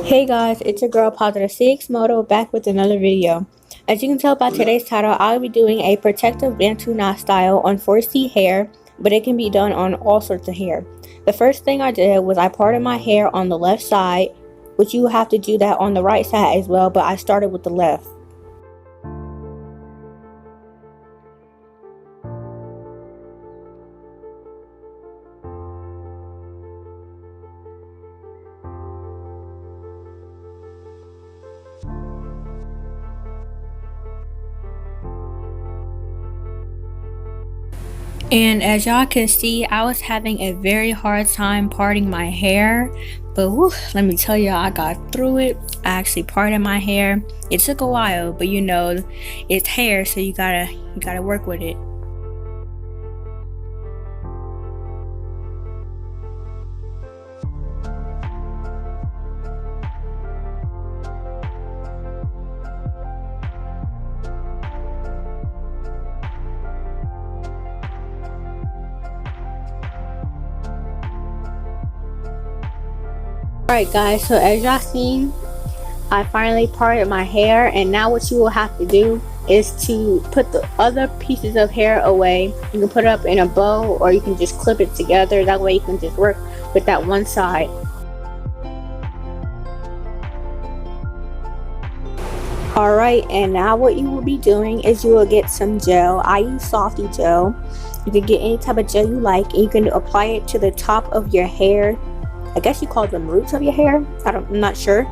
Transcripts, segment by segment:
Hey guys, it's your girl Positive CX Moto back with another video. As you can tell by today's title, I'll be doing a protective Bantu knot style on 4C hair, but it can be done on all sorts of hair. The first thing I did was I parted my hair on the left side, which you have to do that on the right side as well, but I started with the left. And as y'all can see, I was having a very hard time parting my hair, but whew, let me tell y'all, I got through it. I actually parted my hair. It took a while, but you know, it's hair, so you gotta work with it. Alright guys, so as y'all seen, I finally parted my hair, and now what you will have to do is to put the other pieces of hair away. You can put it up in a bow, or you can just clip it together. That way you can just work with that one side. Alright, and now what you will be doing is you will get some gel. I use Softy gel. You can get any type of gel you like, and you can apply it to the top of your hair. I guess you call them roots of your hair. I'm not sure.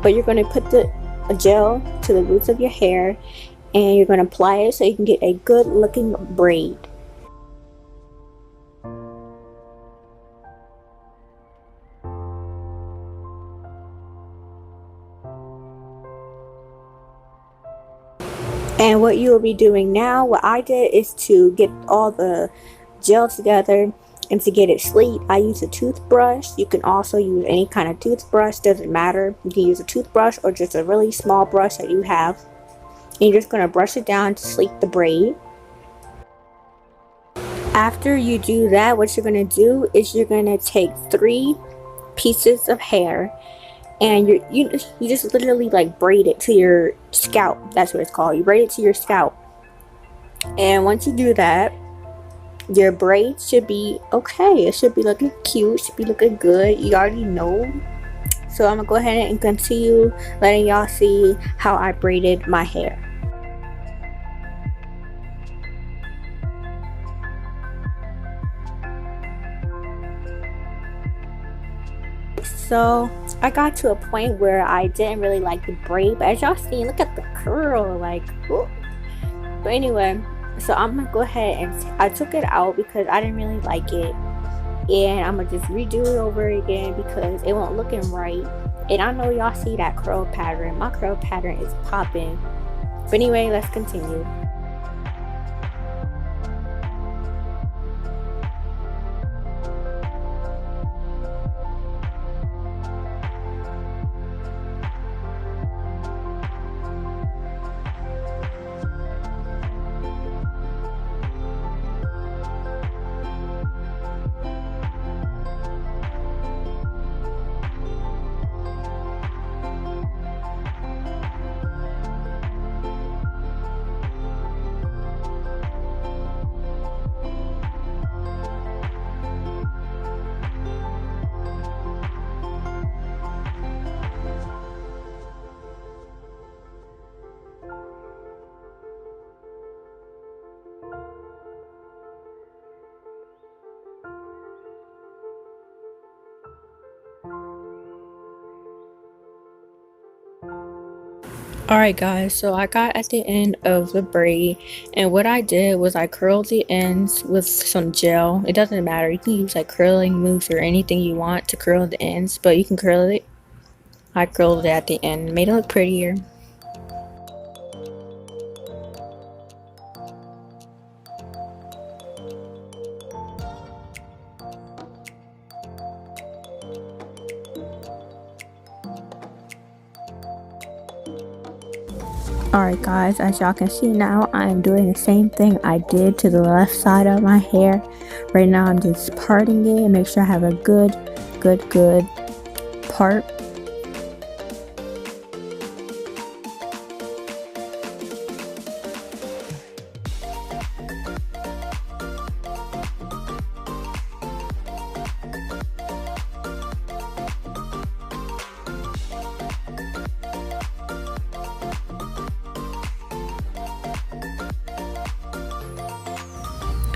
But you're going to put the gel to the roots of your hair, and you're going to apply it so you can get a good looking braid. And what you will be doing now, what I did is to get all the gel together. And to get it sleek, I use a toothbrush. You can also use any kind of toothbrush, doesn't matter. You can use a toothbrush or just a really small brush that you have. And you're just going to brush it down to sleek the braid. After you do that, what you're going to do is you're going to take 3 pieces of hair, and you just literally like braid it to your scalp. That's what it's called. You braid it to your scalp. And once you do that, your braids should be okay. It should be looking cute, should be looking good. You already know. So I'm gonna go ahead and continue letting y'all see how I braided my hair. So I got to a point where I didn't really like the braid, but as y'all see, look at the curl, like, ooh. But anyway, so I'm gonna go ahead and I took it out because I didn't really like it, and I'm gonna just redo it over again because it wasn't looking right. And I know y'all see that curl pattern. My curl pattern is popping. But anyway, let's continue. Alright guys, so I got at the end of the braid, and what I did was I curled the ends with some gel. It doesn't matter, you can use like curling mousse or anything you want to curl the ends, but you can curl it. I curled it at the end, made it look prettier. Alright guys, as y'all can see now, I am doing the same thing I did to the left side of my hair. Right now I'm just parting it and make sure I have a good part.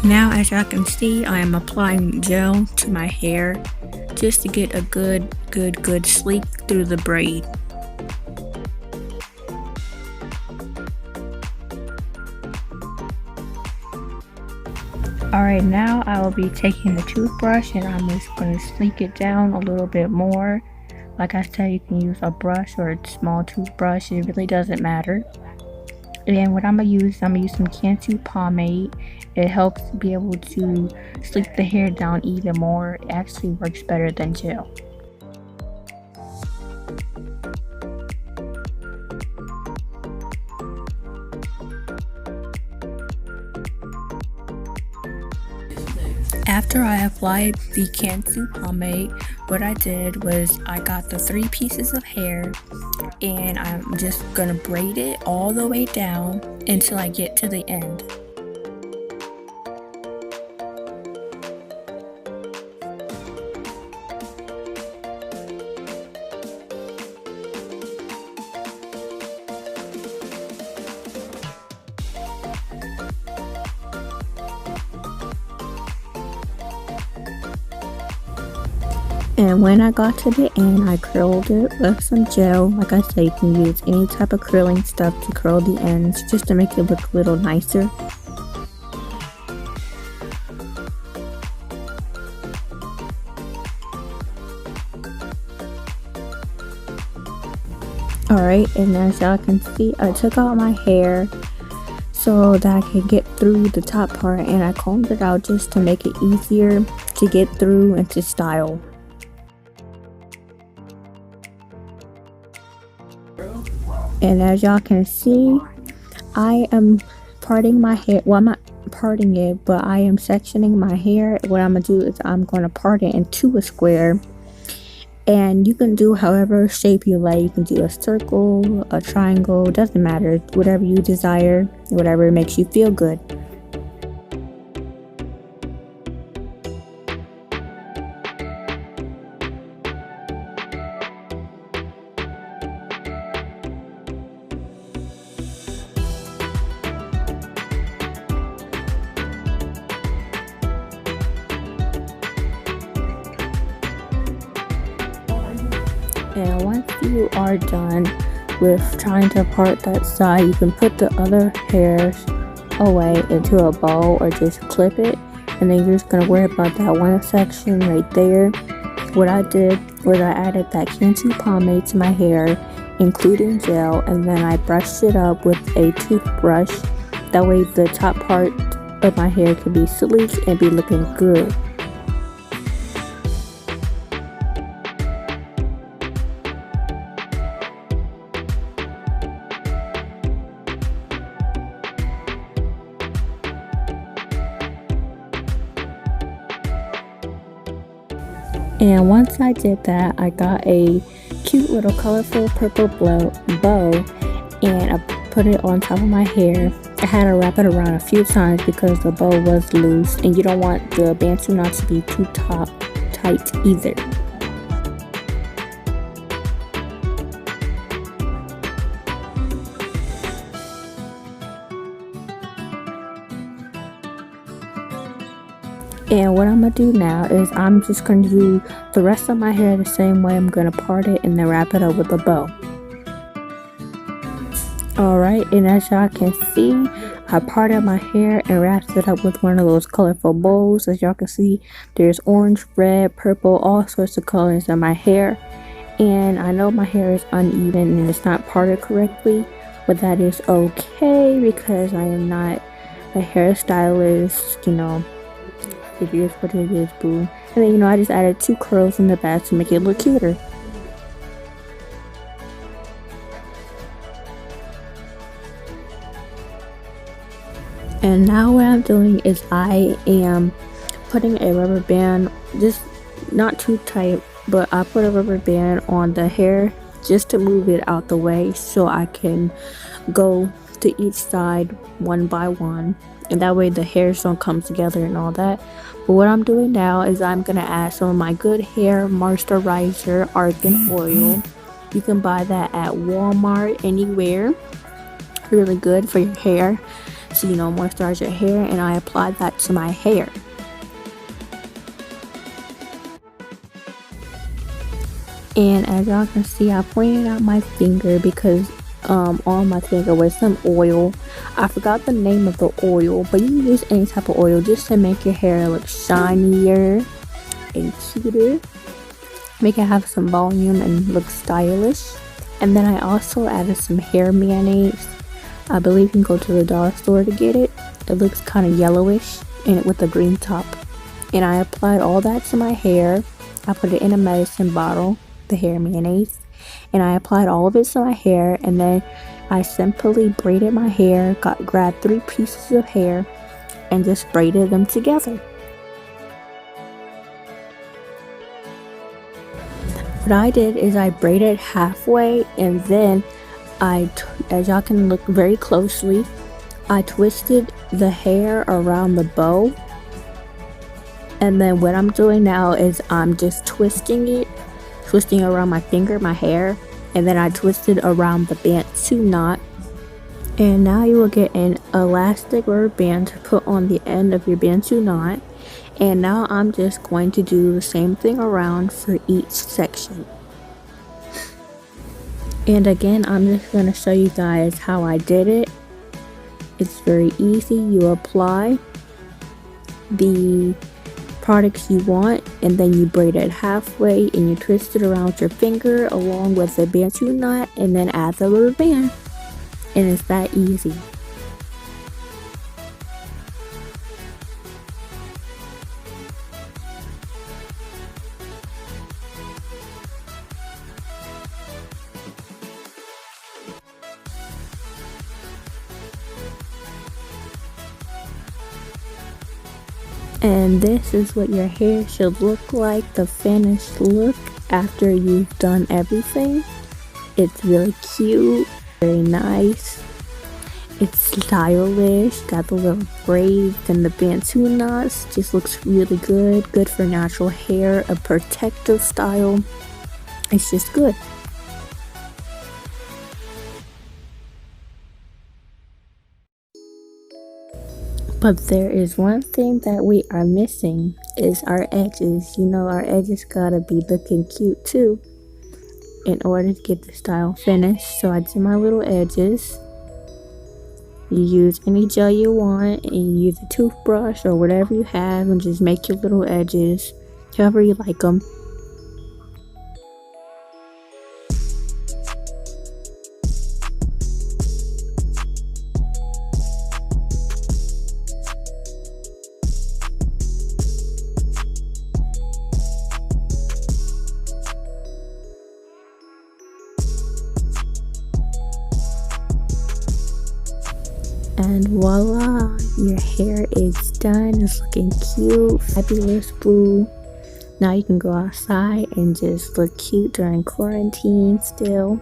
Now as y'all can see, I am applying gel to my hair just to get a good sleek through the braid. Alright, now I will be taking the toothbrush and I'm just going to sleek it down a little bit more. Like I said, you can use a brush or a small toothbrush, it really doesn't matter. And what I'm gonna use some Bantu pomade. It helps be able to sleek the hair down even more. It actually works better than gel. After I applied the Bantu pomade, what I did was I got the 3 pieces of hair and I'm just gonna braid it all the way down until I get to the end. And when I got to the end, I curled it with some gel. Like I said, you can use any type of curling stuff to curl the ends just to make it look a little nicer. Alright, and as y'all can see, I took out my hair so that I could get through the top part, and I combed it out just to make it easier to get through and to style. And as y'all can see, I am parting my hair. Well, I'm not parting it, but I am sectioning my hair. What I'm gonna do is I'm gonna part it into a square, and you can do however shape you like. You can do a circle, a triangle, doesn't matter, whatever you desire, whatever makes you feel good. And once you are done with trying to part that side, you can put the other hairs away into a bowl or just clip it, and then you're just going to worry about that one section right there. What I did was I added that Bantu pomade to my hair, including gel, and then I brushed it up with a toothbrush. That way the top part of my hair could be sleek and be looking good. And once I did that, I got a cute little colorful purple bow and I put it on top of my hair. I had to wrap it around a few times because the bow was loose, and you don't want the Bantu knot to be too tight either. And what I'm gonna do now is I'm just gonna do the rest of my hair the same way. I'm gonna part it and then wrap it up with a bow. Alright, and as y'all can see, I parted my hair and wrapped it up with one of those colorful bows. As y'all can see, there's orange, red, purple, all sorts of colors in my hair. And I know my hair is uneven and it's not parted correctly, but that is okay because I am not a hairstylist, you know. It is what it is, boo. And then, you know, I just added 2 curls in the back to make it look cuter. And now what I'm doing is I am putting a rubber band, just not too tight, but I put a rubber band on the hair just to move it out the way so I can go to each side one by one, and that way the hairs don't come together and all that. But what I'm doing now is I'm gonna add some of my good hair moisturizer argan oil. You can buy that at Walmart, anywhere. Really good for your hair, so moisturize your hair, and I applied that to my hair. And as y'all can see, I pointed out my finger because on my finger was some oil. I forgot the name of the oil, but you can use any type of oil just to make your hair look shinier and cuter, make it have some volume and look stylish. And then I also added some hair mayonnaise. I believe you can go to the dollar store to get it. It looks kind of yellowish and with a green top. And I applied all that to my hair. I put it in a medicine bottle, the hair mayonnaise, and I applied all of it to my hair, and then I simply braided my hair, grabbed 3 pieces of hair and just braided them together. What I did is I braided halfway, and then as y'all can look very closely, I twisted the hair around the bow. And then what I'm doing now is I'm just twisting around my finger, my hair, and then I twisted around the Bantu knot. And now you will get an elastic rubber band to put on the end of your Bantu knot. And now I'm just going to do the same thing around for each section. And again, I'm just going to show you guys how I did it. It's very easy. You apply the products you want, and then you braid it halfway and you twist it around your finger along with the Bantu knot, and then add the rubber band, and it's that easy. And this is what your hair should look like, the finished look after you've done everything. It's really cute, very nice. It's stylish, got the little braids and the Bantu knots. Just looks really good. Good for natural hair, a protective style. It's just good. But there is one thing that we are missing, is our edges. Our edges gotta be looking cute too in order to get the style finished. So I did my little edges. You use any gel you want, and you use a toothbrush or whatever you have, and just make your little edges however you like them. And voila, your hair is done. It's looking cute, fabulous blue. Now you can go outside and just look cute during quarantine still.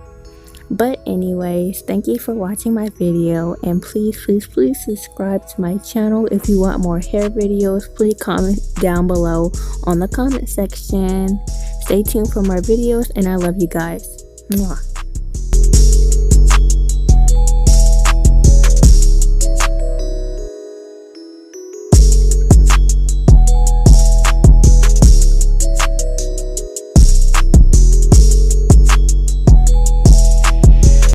But anyways, thank you for watching my video, and please subscribe to my channel. If you want more hair videos, please comment down below on the comment section. Stay tuned for more videos, and I love you guys. Mwah.